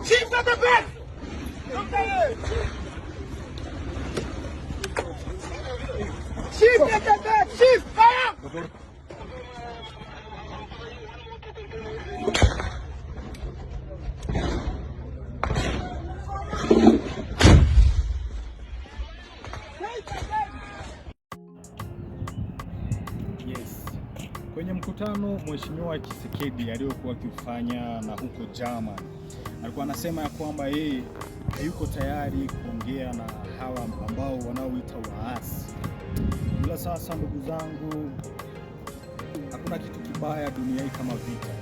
Chief at the back! Chief at the back! Chief, fire! Yes. Kwenye mkutano Mheshimiwa Tshisekedi aliyokuwa akifanya na huko Germany, alikuwa anasema ya kwamba yeye hayuko tayari kuongea na hawa ambao wanaoita waasi. Ila sasa, ndugu zangu, hakuna kitu kibaya duniani kama vita.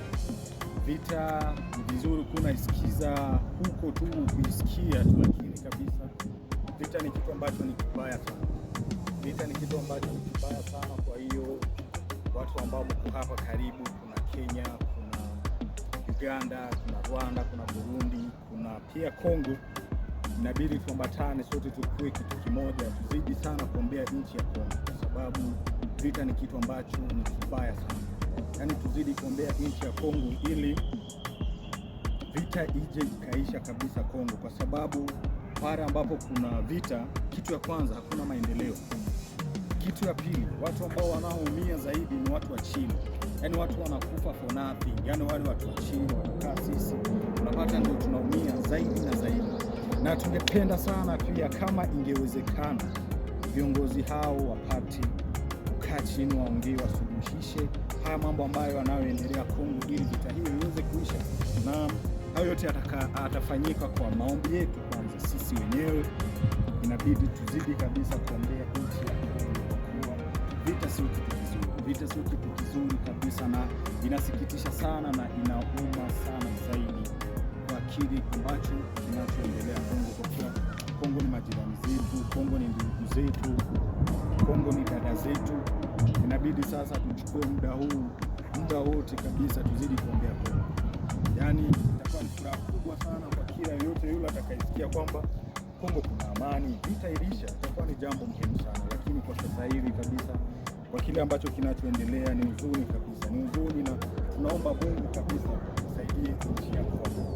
Vita ni vizuri kunaisikiza huko tu kuisikia tu, lakini kabisa vita ni kitu ambacho ni kibaya sana. Vita ni kitu ambacho ni kibaya sana. Kwa hiyo watu ambao mko hapa karibu, kuna Kenya, kuna Uganda, kuna Rwanda, kuna Burundi, kuna pia Kongo, inabidi tuambatane sote, tukue kitu kimoja, tuzidi sana kuombea nchi ya Kongo, kwa sababu vita ni kitu ambacho ni kibaya sana. Yaani tuzidi kuombea nchi ya Kongo ili vita ije ikaisha kabisa Kongo, kwa sababu pale ambapo kuna vita, kitu ya kwanza hakuna maendeleo. Kitu ya pili, watu ambao wanaoumia zaidi ni watu wa chini. Yaani watu wanakufa for nothing. Yaani wale watu wa chini wanakaa, sisi tunapata ndio tunaumia zaidi na zaidi. Na tungependa sana pia kama ingewezekana viongozi hao wapate kukaa chini, waongee, wasuluhishe haya mambo ambayo yanayoendelea Kongo ili vita hiyo iweze kuisha. Na hayo yote atafanyika kwa maombi yetu kwanza sisi wenyewe. Inabidi tuzidi kabisa kuombea nchi ya Kongo. Vita sio kitu kizuri, vita sio kitu kizuri kabisa, na inasikitisha sana na inauma sana zaidi kwa kile ambacho kinachoendelea Kongo. Kwa kuwa Kongo ni majirani zetu, Kongo ni ndugu zetu, Kongo ni dada zetu. Inabidi sasa tuchukue muda wote kabisa tuzidi kuombea Kongo. Yaani itakuwa ni furaha kubwa sana kwa kila yote yule atakayesikia kwamba Kongo kuna amani, vita ilisha, itakuwa ni jambo muhimu sana. Lakini kwa sasa hivi kabisa, kwa kile ambacho kinachoendelea, ni huzuni kabisa, ni huzuni, na tunaomba Mungu kabisa tusaidie nchi ya Kongo.